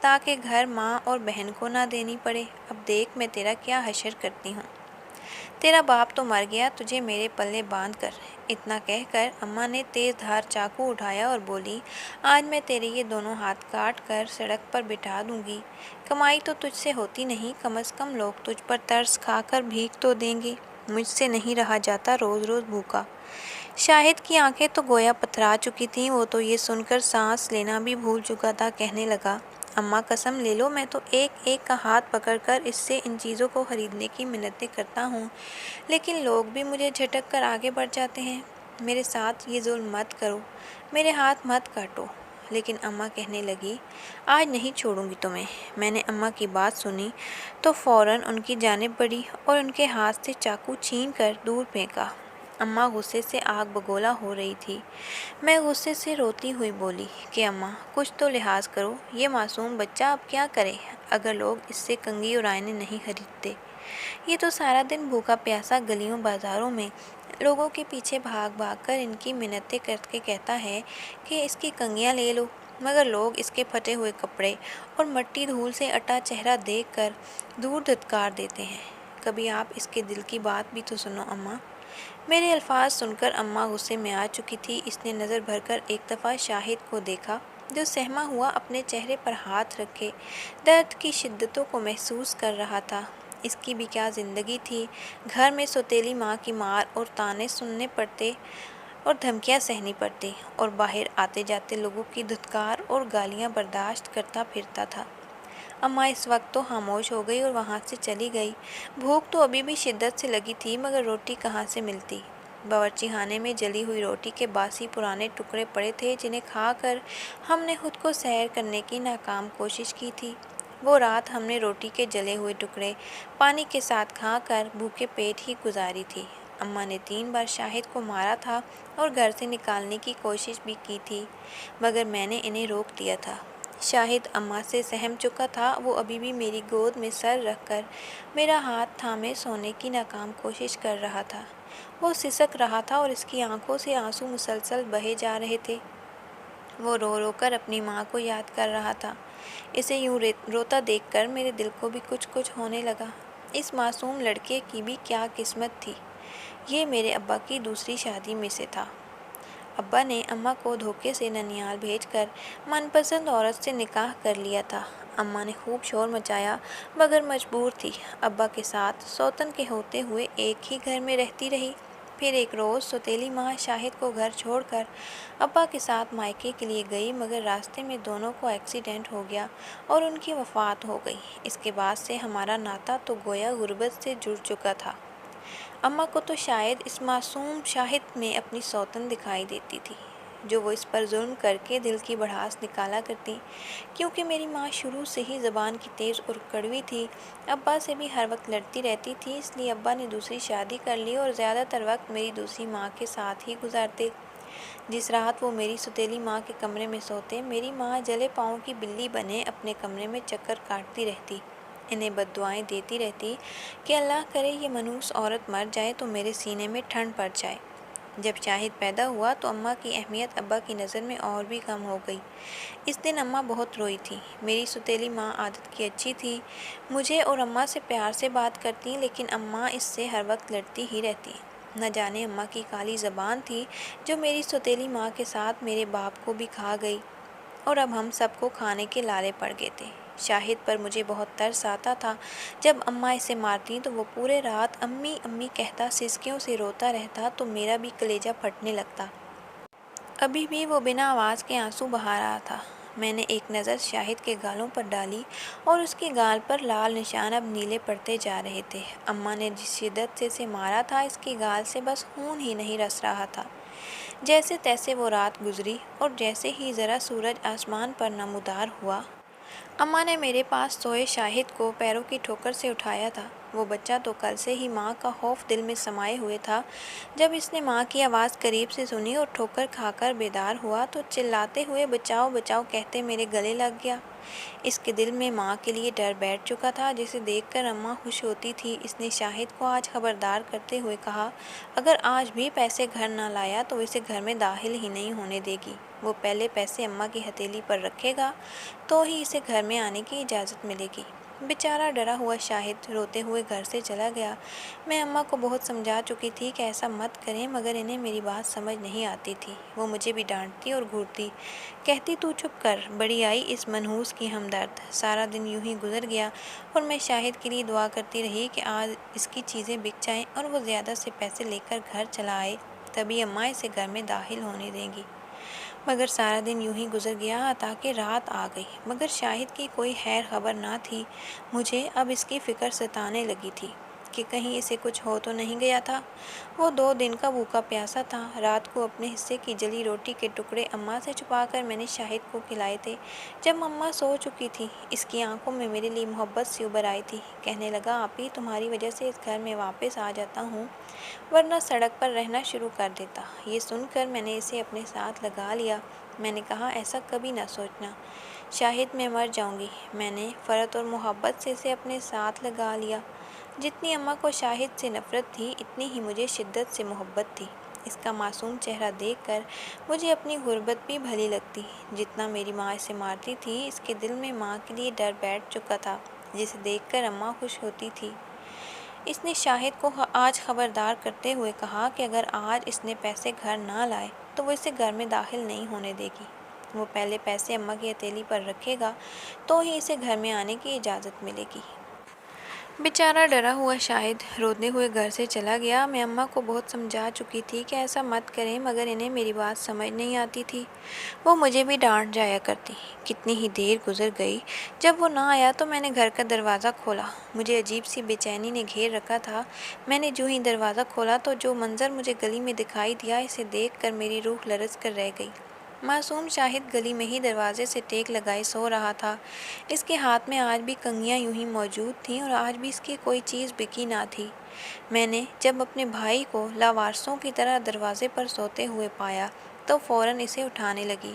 تاکہ گھر ماں اور بہن کو نہ دینی پڑے۔ اب دیکھ میں تیرا کیا حشر کرتی ہوں۔ تیرا باپ تو مر گیا، تجھے میرے پلے باندھ کر۔ اتنا کہہ کر اماں نے تیز دھار چاقو اٹھایا اور بولی، آج میں تیرے یہ دونوں ہاتھ کاٹ کر سڑک پر بٹھا دوں گی۔ کمائی تو تجھ سے ہوتی نہیں، کم از کم لوگ تجھ پر ترس کھا کر بھیک تو دیں گے۔ مجھ سے نہیں رہا جاتا روز روز بھوکا۔ شاہد کی آنکھیں تو گویا پتھرا چکی تھیں، وہ تو یہ سن کر سانس لینا بھی بھول چکا تھا۔ کہنے لگا، اماں قسم لے لو، میں تو ایک ایک کا ہاتھ پکڑ کر اس سے ان چیزوں کو خریدنے کی منتیں کرتا ہوں، لیکن لوگ بھی مجھے جھٹک کر آگے بڑھ جاتے ہیں۔ میرے ساتھ یہ ظلم مت کرو، میرے ہاتھ مت کاٹو۔ لیکن اماں کہنے لگی، آج نہیں چھوڑوں گی تمہیں۔ میں نے اماں کی بات سنی تو فوراً ان کی جانب بڑھی اور ان کے ہاتھ سے چاقو چھین کر دور پھینکا۔ اماں غصے سے آگ بگولا ہو رہی تھی۔ میں غصے سے روتی ہوئی بولی کہ اماں کچھ تو لحاظ کرو، یہ معصوم بچہ اب کیا کرے اگر لوگ اس سے کنگھی اور آئینے نہیں خریدتے؟ یہ تو سارا دن بھوکا پیاسا گلیوں بازاروں میں لوگوں کے پیچھے بھاگ بھاگ کر ان کی منتیں کر کے کہتا ہے کہ اس کی کنگھیاں لے لو، مگر لوگ اس کے پھٹے ہوئے کپڑے اور مٹی دھول سے اٹا چہرہ دیکھ کر دور دھتکار دیتے ہیں۔ کبھی آپ اس کے دل کی بات بھی تو سنو اماں۔ میرے الفاظ سن کر اماں غصے میں آ چکی تھی۔ اس نے نظر بھر کر ایک دفعہ شاہد کو دیکھا جو سہما ہوا اپنے چہرے پر ہاتھ رکھے درد کی شدتوں کو محسوس کر رہا تھا۔ اس کی بھی کیا زندگی تھی، گھر میں سوتیلی ماں کی مار اور طعنے سننے پڑتے اور دھمکیاں سہنی پڑتی، اور باہر آتے جاتے لوگوں کی دھتکار اور گالیاں برداشت کرتا پھرتا تھا۔ اماں اس وقت تو خاموش ہو گئی اور وہاں سے چلی گئی۔ بھوک تو ابھی بھی شدت سے لگی تھی، مگر روٹی کہاں سے ملتی؟ باورچی خانے میں جلی ہوئی روٹی کے باسی پرانے ٹکڑے پڑے تھے جنہیں کھا کر ہم نے خود کو سیر کرنے کی ناکام کوشش کی تھی۔ وہ رات ہم نے روٹی کے جلے ہوئے ٹکڑے پانی کے ساتھ کھا کر بھوکے پیٹ ہی گزاری تھی۔ اماں نے 3 بار شاہد کو مارا تھا اور گھر سے نکالنے کی کوشش بھی کی تھی، مگر میں نے انہیں روک دیا تھا۔ شاہد اماں سے سہم چکا تھا۔ وہ ابھی بھی میری گود میں سر رکھ کر میرا ہاتھ تھامے سونے کی ناکام کوشش کر رہا تھا۔ وہ سسک رہا تھا اور اس کی آنکھوں سے آنسو مسلسل بہے جا رہے تھے۔ وہ رو رو کر اپنی ماں کو یاد کر رہا تھا۔ اسے یوں روتا دیکھ کر میرے دل کو بھی کچھ کچھ ہونے لگا۔ اس معصوم لڑکے کی بھی کیا قسمت تھی، یہ میرے ابا کی دوسری شادی میں سے تھا۔ ابا نے اماں کو دھوکے سے ننیال بھیج کر من پسند عورت سے نکاح کر لیا تھا۔ اماں نے خوب شور مچایا مگر مجبور تھی۔ ابا کے ساتھ سوتن کے ہوتے ہوئے ایک ہی گھر میں رہتی رہی۔ پھر ایک روز سوتیلی ماں شاہد کو گھر چھوڑ کر ابا کے ساتھ مائکے کے لیے گئی، مگر راستے میں دونوں کو ایکسیڈنٹ ہو گیا اور ان کی وفات ہو گئی۔ اس کے بعد سے ہمارا ناتا تو گویا غربت سے جڑ چکا تھا۔ اماں کو تو شاید اس معصوم شاہد میں اپنی سوتن دکھائی دیتی تھی، جو وہ اس پر ظلم کر کے دل کی بڑھاس نکالا کرتی۔ کیونکہ میری ماں شروع سے ہی زبان کی تیز اور کڑوی تھی، ابا سے بھی ہر وقت لڑتی رہتی تھی، اس لیے ابا نے دوسری شادی کر لی اور زیادہ تر وقت میری دوسری ماں کے ساتھ ہی گزارتے۔ جس رات وہ میری سوتیلی ماں کے کمرے میں سوتے، میری ماں جلے پاؤں کی بلی بنے اپنے کمرے میں چکر کاٹتی رہتی، انہیں بد دعائیں دیتی رہتی کہ اللہ کرے یہ منحوس عورت مر جائے تو میرے سینے میں ٹھنڈ پڑ جائے۔ جب شاہد پیدا ہوا تو اماں کی اہمیت ابا کی نظر میں اور بھی کم ہو گئی۔ اس دن اماں بہت روئی تھی۔ میری سوتیلی ماں عادت کی اچھی تھی، مجھے اور اماں سے پیار سے بات کرتی، لیکن اماں اس سے ہر وقت لڑتی ہی رہتی۔ نہ جانے اماں کی کالی زبان تھی جو میری سوتیلی ماں کے ساتھ میرے باپ کو بھی کھا گئی، اور اب ہم سب کو کھانے کے لالے پڑ گئے تھے۔ شاہد پر مجھے بہت ترس آتا تھا۔ جب اماں اسے مارتی تو وہ پورے رات امی امی کہتا سسکیوں سے روتا رہتا تو میرا بھی کلیجہ پھٹنے لگتا۔ ابھی بھی وہ بنا آواز کے آنسو بہا رہا تھا۔ میں نے ایک نظر شاہد کے گالوں پر ڈالی اور اس کے گال پر لال نشان اب نیلے پڑتے جا رہے تھے۔ اماں نے جس شدت سے اسے مارا تھا، اس کے گال سے بس خون ہی نہیں رس رہا تھا۔ جیسے تیسے وہ رات گزری اور جیسے ہی ذرا سورج آسمان پر نمودار ہوا، اماں نے میرے پاس سوئے شاہد کو پیروں کی ٹھوکر سے اٹھایا تھا۔ وہ بچہ تو کل سے ہی ماں کا خوف دل میں سمائے ہوئے تھا۔ جب اس نے ماں کی آواز قریب سے سنی اور ٹھوکر کھا کر بیدار ہوا تو چلاتے ہوئے بچاؤ بچاؤ کہتے میرے گلے لگ گیا۔ اس کے دل میں ماں کے لیے ڈر بیٹھ چکا تھا، جسے دیکھ کر اماں خوش ہوتی تھی۔ اس نے شاہد کو آج خبردار کرتے ہوئے کہا، اگر آج بھی پیسے گھر نہ لایا تو اسے گھر میں داخل ہی نہیں ہونے دے گی۔ وہ پہلے پیسے اماں کی ہتھیلی پر رکھے گا تو ہی اسے گھر میں آنے کی اجازت ملے گی۔ بیچارہ ڈرا ہوا شاہد روتے ہوئے گھر سے چلا گیا۔ میں اماں کو بہت سمجھا چکی تھی کہ ایسا مت کریں، مگر انہیں میری بات سمجھ نہیں آتی تھی۔ وہ مجھے بھی ڈانٹتی اور گھورتی، کہتی تو چپ کر، بڑی آئی اس منحوس کی ہمدرد۔ سارا دن یوں ہی گزر گیا اور میں شاہد کے لیے دعا کرتی رہی کہ آج اس کی چیزیں بک جائیں اور وہ زیادہ سے پیسے لے کر گھر چلا آئے، تبھی اماں اسے گھر میں داخل ہونے دیں گی۔ مگر سارا دن یوں ہی گزر گیا تاکہ رات آ گئی، مگر شاہد کی کوئی خیر خبر نہ تھی۔ مجھے اب اس کی فکر ستانے لگی تھی کہ کہیں اسے کچھ ہو تو نہیں گیا تھا۔ وہ 2 دن کا بھوکا پیاسا تھا۔ رات کو اپنے حصے کی جلی روٹی کے ٹکڑے اماں سے چھپا کر میں نے شاہد کو کھلائے تھے۔ جب اماں سو چکی تھی، اس کی آنکھوں میں میرے لیے محبت سی ابھر آئی تھی۔ کہنے لگا، آپی تمہاری وجہ سے اس گھر میں واپس آ جاتا ہوں، ورنہ سڑک پر رہنا شروع کر دیتا۔ یہ سن کر میں نے اسے اپنے ساتھ لگا لیا۔ میں نے کہا، ایسا کبھی نہ سوچنا شاہد، میں مر جاؤں گی۔ میں نے فرط اور محبت سے اسے اپنے ساتھ لگا لیا۔ جتنی اماں کو شاہد سے نفرت تھی، اتنی ہی مجھے شدت سے محبت تھی۔ اس کا معصوم چہرہ دیکھ کر مجھے اپنی غربت بھی بھلی لگتی۔ جتنا میری ماں اسے مارتی تھی، اس کے دل میں ماں کے لیے ڈر بیٹھ چکا تھا، جسے دیکھ کر اماں خوش ہوتی تھی۔ اس نے شاہد کو آج خبردار کرتے ہوئے کہا کہ اگر آج اس نے پیسے گھر نہ لائے تو وہ اسے گھر میں داخل نہیں ہونے دے گی۔ وہ پہلے پیسے اماں کی ہتھیلی پر رکھے گا تو ہی اسے گھر میں آنے کی اجازت ملے گی۔ بیچارہ ڈرا ہوا شاہد روتے ہوئے گھر سے چلا گیا۔ میں اماں کو بہت سمجھا چکی تھی کہ ایسا مت کریں، مگر انہیں میری بات سمجھ نہیں آتی تھی۔ وہ مجھے بھی ڈانٹ جایا کرتی۔ کتنی ہی دیر گزر گئی، جب وہ نہ آیا تو میں نے گھر کا دروازہ کھولا۔ مجھے عجیب سی بے چینی نے گھیر رکھا تھا۔ میں نے جو ہی دروازہ کھولا تو جو منظر مجھے گلی میں دکھائی دیا، اسے دیکھ کر میری روح لرز کر رہ گئی۔ معصوم شاہد گلی میں ہی دروازے سے ٹیک لگائے سو رہا تھا۔ اس کے ہاتھ میں آج بھی کنگھیاں یوں ہی موجود تھیں اور آج بھی اس کی کوئی چیز بکی نہ تھی۔ میں نے جب اپنے بھائی کو لاوارثوں کی طرح دروازے پر سوتے ہوئے پایا تو فوراً اسے اٹھانے لگی۔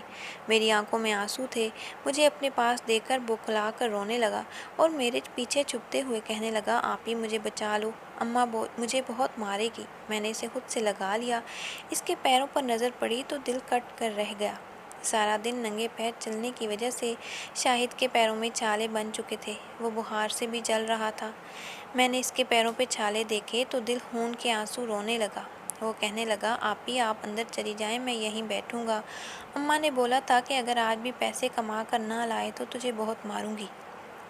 میری آنکھوں میں آنسو تھے۔ مجھے اپنے پاس دیکھ کر بوکھلا کر رونے لگا اور میرے پیچھے چھپتے ہوئے کہنے لگا، آپی مجھے بچا لو، اماں مجھے بہت مارے گی۔ میں نے اسے خود سے لگا لیا۔ اس کے پیروں پر نظر پڑی تو دل کٹ کر رہ گیا۔ سارا دن ننگے پیر چلنے کی وجہ سے شاہد کے پیروں میں چھالے بن چکے تھے۔ وہ بخار سے بھی جل رہا تھا۔ میں نے اس کے پیروں پہ چھالے دیکھے تو دل خون کے آنسو رونے لگا۔ وہ کہنے لگا، آپی آپ اندر چلی جائیں، میں یہیں بیٹھوں گا۔ اماں نے بولا تھا کہ اگر آج بھی پیسے کما کر نہ لائے تو تجھے بہت ماروں گی۔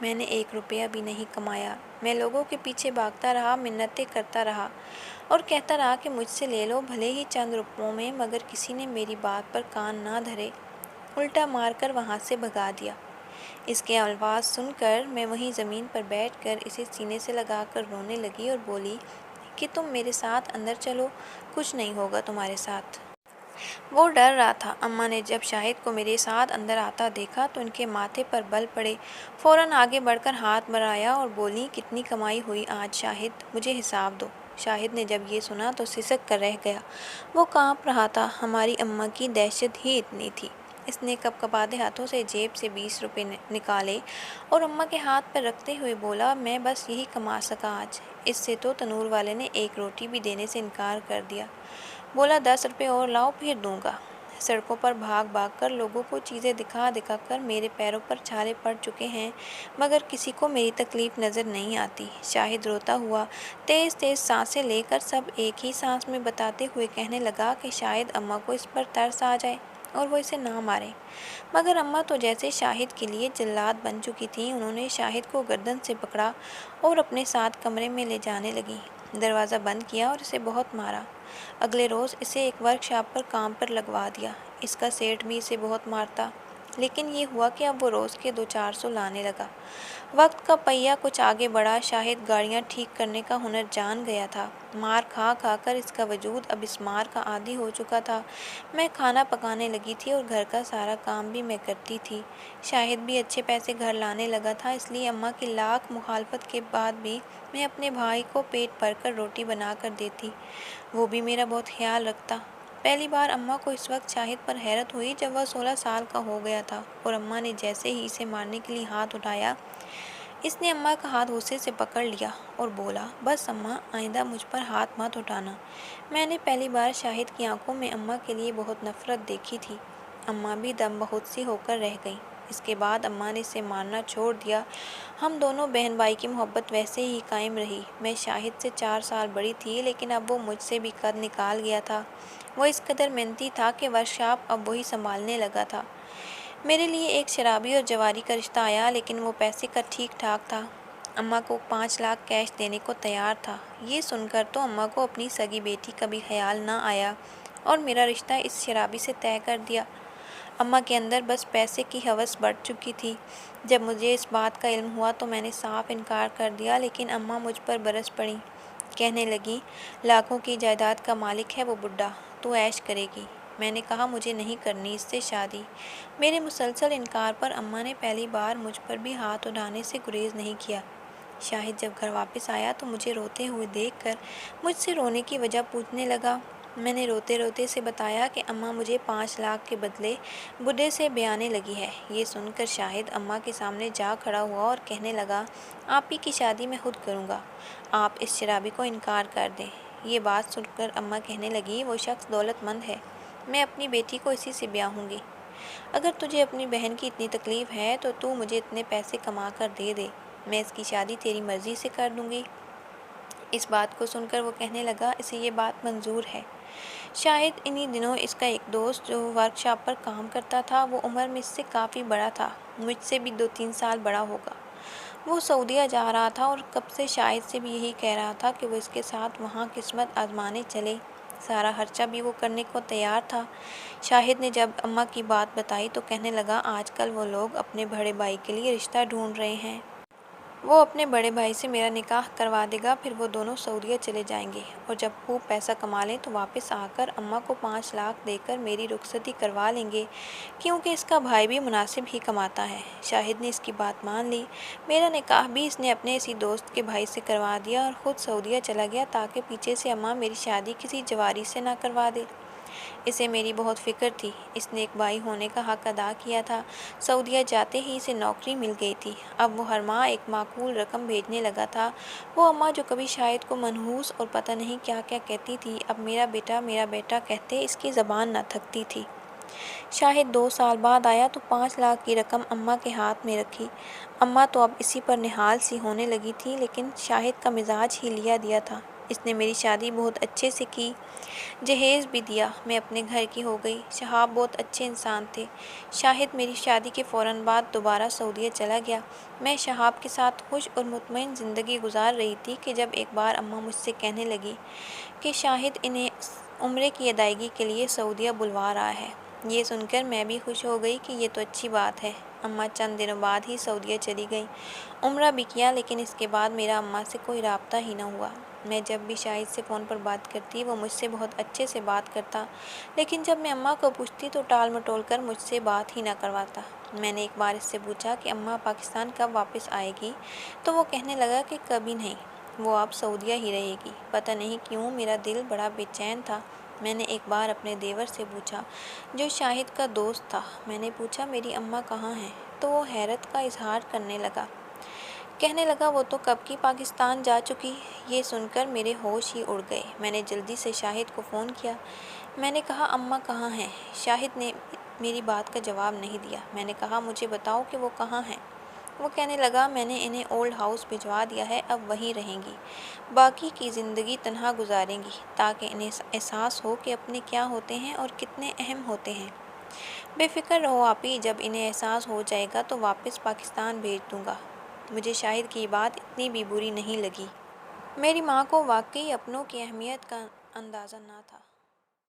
میں نے 1 روپیہ بھی نہیں کمایا۔ میں لوگوں کے پیچھے بھاگتا رہا، منتیں کرتا رہا اور کہتا رہا کہ مجھ سے لے لو، بھلے ہی چند روپوں میں، مگر کسی نے میری بات پر کان نہ دھرے، الٹا مار کر وہاں سے بھگا دیا۔ اس کے الفاظ سن کر میں وہیں زمین پر بیٹھ کر اسے سینے سے لگا کر رونے لگی اور بولی کہ تم میرے ساتھ اندر چلو، کچھ نہیں ہوگا تمہارے ساتھ۔ وہ ڈر رہا تھا۔ اماں نے جب شاہد کو میرے ساتھ اندر آتا دیکھا تو ان کے ماتھے پر بل پڑے۔ فوراً آگے بڑھ کر ہاتھ بڑھایا اور بولی، کتنی کمائی ہوئی آج شاہد، مجھے حساب دو۔ شاہد نے جب یہ سنا تو سسک کر رہ گیا۔ وہ کانپ رہا تھا۔ ہماری اماں کی دہشت ہی اتنی تھی۔ اس نے کپکپاتے ہاتھوں سے جیب سے 20 روپے نکالے اور اماں کے ہاتھ پر رکھتے ہوئے بولا، میں بس یہی کما سکا آج۔ اس سے تو تنور والے نے 1 روٹی بھی دینے سے انکار کر دیا۔ بولا 10 روپے اور لاؤ پھر دوں گا۔ سڑکوں پر بھاگ بھاگ کر لوگوں کو چیزیں دکھا دکھا کر میرے پیروں پر چھالے پڑ چکے ہیں، مگر کسی کو میری تکلیف نظر نہیں آتی۔ شاہد روتا ہوا تیز تیز سانسیں لے کر سب ایک ہی سانس میں بتاتے ہوئے کہنے لگا کہ شاید اماں کو اس پر ترس آ جائے اور وہ اسے نہ مارے۔ مگر اماں تو جیسے شاہد کے لیے جلاد بن چکی تھیں۔ انہوں نے شاہد کو گردن سے پکڑا اور اپنے ساتھ کمرے میں لے جانے لگی۔ دروازہ بند کیا اور اسے بہت مارا۔ اگلے روز اسے ایک ورک شاپ پر کام پر لگوا دیا۔ اس کا سیٹھ بھی اسے بہت مارتا لیکن یہ ہوا کہ اب وہ روز کے 200-400 لانے لگا۔ وقت کا پہیہ کچھ آگے بڑھا، شاہد گاڑیاں ٹھیک کرنے کا ہنر جان گیا تھا۔ مار کھا کھا کر اس کا وجود اب اس مار کا عادی ہو چکا تھا۔ میں کھانا پکانے لگی تھی اور گھر کا سارا کام بھی میں کرتی تھی۔ شاہد بھی اچھے پیسے گھر لانے لگا تھا، اس لیے اماں کی لاکھ مخالفت کے بعد بھی میں اپنے بھائی کو پیٹ بھر کر روٹی بنا کر دیتی۔ وہ بھی میرا بہت خیال رکھتا۔ پہلی بار اماں کو اس وقت شاہد پر حیرت ہوئی جب وہ 16 سال کا ہو گیا تھا، اور اماں نے جیسے ہی اسے مارنے کے لیے ہاتھ اٹھایا، اس نے اماں کا ہاتھ غصے سے پکڑ لیا اور بولا، بس اماں، آئندہ مجھ پر ہاتھ مت اٹھانا۔ میں نے پہلی بار شاہد کی آنکھوں میں اماں کے لیے بہت نفرت دیکھی تھی۔ اماں بھی دم بخود سی ہو کر رہ گئیں۔ اس کے بعد اماں نے اسے مارنا چھوڑ دیا۔ ہم دونوں بہن بھائی کی محبت ویسے ہی قائم رہی۔ میں شاہد سے 4 سال بڑی تھی، لیکن اب وہ مجھ سے بھی قد نکال گیا تھا۔ وہ اس قدر محنتی تھا کہ ورکشاپ اب وہی سنبھالنے لگا تھا۔ میرے لیے ایک شرابی اور جواری کا رشتہ آیا، لیکن وہ پیسے کا ٹھیک ٹھاک تھا۔ اماں کو 5 لاکھ کیش دینے کو تیار تھا۔ یہ سن کر تو اماں کو اپنی سگی بیٹی کا بھی خیال نہ آیا اور میرا رشتہ اس شرابی سے طے کر دیا۔ اماں کے اندر بس پیسے کی ہوس بڑھ چکی تھی۔ جب مجھے اس بات کا علم ہوا تو میں نے صاف انکار کر دیا، لیکن اماں مجھ پر برس پڑیں۔ کہنے لگی، لاکھوں کی جائیداد کا مالک ہے وہ بڈھا، تو عیش کرے گی۔ میں نے کہا، مجھے نہیں کرنی اس سے شادی۔ میرے مسلسل انکار پر اماں نے پہلی بار مجھ پر بھی ہاتھ اٹھانے سے گریز نہیں کیا۔ شاہد جب گھر واپس آیا تو مجھے روتے ہوئے دیکھ کر مجھ سے رونے کی وجہ پوچھنے لگا۔ میں نے روتے روتے اسے بتایا کہ اماں مجھے 5 لاکھ کے بدلے بڈھے سے بیانے لگی ہے۔ یہ سن کر شاہد اماں کے سامنے جا کھڑا ہوا اور کہنے لگا، آپ ہی کی شادی میں خود کروں گا، آپ اس شرابی کو انکار کر دیں۔ یہ بات سن کر اماں کہنے لگی، وہ شخص دولت مند ہے، میں اپنی بیٹی کو اسی سے بیاہوں گی۔ اگر تجھے اپنی بہن کی اتنی تکلیف ہے تو مجھے اتنے پیسے کما کر دے دے، میں اس کی شادی تیری مرضی سے کر دوں گی۔ اس بات کو سن کر وہ کہنے لگا، اسے یہ بات منظور ہے۔ شاہد انہی دنوں اس کا ایک دوست جو ورکشاپ پر کام کرتا تھا، وہ عمر میں اس سے کافی بڑا تھا، مجھ سے بھی 2-3 سال بڑا ہوگا۔ وہ سعودیہ جا رہا تھا اور کب سے شاہد سے بھی یہی کہہ رہا تھا کہ وہ اس کے ساتھ وہاں قسمت آزمانے چلے۔ سارا خرچہ بھی وہ کرنے کو تیار تھا۔ شاہد نے جب اماں کی بات بتائی تو کہنے لگا، آج کل وہ لوگ اپنے بڑے بھائی کے لیے رشتہ ڈھونڈ رہے ہیں۔ وہ اپنے بڑے بھائی سے میرا نکاح کروا دے گا، پھر وہ دونوں سعودیہ چلے جائیں گے، اور جب خوب پیسہ کما لیں تو واپس آ کر اماں کو 5 لاکھ دے کر میری رخصتی کروا لیں گے، کیونکہ اس کا بھائی بھی مناسب ہی کماتا ہے۔ شاہد نے اس کی بات مان لی۔ میرا نکاح بھی اس نے اپنے اسی دوست کے بھائی سے کروا دیا اور خود سعودیہ چلا گیا تاکہ پیچھے سے اماں میری شادی کسی جواری سے نہ کروا دے۔ اسے میری بہت فکر تھی، اس نے ایک بھائی ہونے کا حق ادا کیا تھا۔ سعودیہ جاتے ہی اسے نوکری مل گئی تھی، اب وہ ہر ماہ ایک معقول رقم بھیجنے لگا تھا۔ وہ اماں جو کبھی شاہد کو منحوس اور پتہ نہیں کیا کیا کہتی تھی، اب میرا بیٹا کہتے اس کی زبان نہ تھکتی تھی۔ شاہد 2 سال بعد آیا تو 5 لاکھ کی رقم اماں کے ہاتھ میں رکھی۔ اماں تو اب اسی پر نہال سی ہونے لگی تھی، لیکن شاہد کا مزاج ہی لیا دیا تھا۔ اس نے میری شادی بہت اچھے سے کی، جہیز بھی دیا، میں اپنے گھر کی ہو گئی۔ شہاب بہت اچھے انسان تھے۔ شاہد میری شادی کے فوراً بعد دوبارہ سعودیہ چلا گیا۔ میں شہاب کے ساتھ خوش اور مطمئن زندگی گزار رہی تھی کہ جب ایک بار اماں مجھ سے کہنے لگی کہ شاہد انہیں عمرے کی ادائیگی کے لیے سعودیہ بلوا رہا ہے۔ یہ سن کر میں بھی خوش ہو گئی کہ یہ تو اچھی بات ہے۔ اماں چند دنوں بعد ہی سعودیہ چلی گئیں۔ عمرہ بھی کیا، لیکن اس کے بعد میرا اماں سے کوئی رابطہ ہی نہ ہوا۔ میں جب بھی شاہد سے فون پر بات کرتی، وہ مجھ سے بہت اچھے سے بات کرتا، لیکن جب میں اماں کو پوچھتی تو ٹال مٹول کر مجھ سے بات ہی نہ کرواتا۔ میں نے ایک بار اس سے پوچھا کہ اماں پاکستان کب واپس آئے گی، تو وہ کہنے لگا کہ کبھی نہیں، وہ اب سعودیہ ہی رہے گی۔ پتہ نہیں کیوں میرا دل بڑا بے چین تھا۔ میں نے ایک بار اپنے دیور سے پوچھا، جو شاہد کا دوست تھا، میں نے پوچھا، میری اماں کہاں ہیں؟ تو وہ حیرت کا اظہار کرنے لگا۔ کہنے لگا، وہ تو کب کی پاکستان جا چکی۔ یہ سن کر میرے ہوش ہی اڑ گئے۔ میں نے جلدی سے شاہد کو فون کیا۔ میں نے کہا، اماں کہاں ہیں؟ شاہد نے میری بات کا جواب نہیں دیا۔ میں نے کہا، مجھے بتاؤ کہ وہ کہاں ہیں؟ وہ کہنے لگا، میں نے انہیں اولڈ ہاؤس بھجوا دیا ہے، اب وہیں رہیں گی، باقی کی زندگی تنہا گزاریں گی، تاکہ انہیں احساس ہو کہ اپنے کیا ہوتے ہیں اور کتنے اہم ہوتے ہیں۔ بے فکر رہو آپی، جب انہیں احساس ہو جائے گا تو واپس پاکستان بھیج دوں گا۔ مجھے شاہد کی بات اتنی بھی بری نہیں لگی۔ میری ماں کو واقعی اپنوں کی اہمیت کا اندازہ نہ تھا۔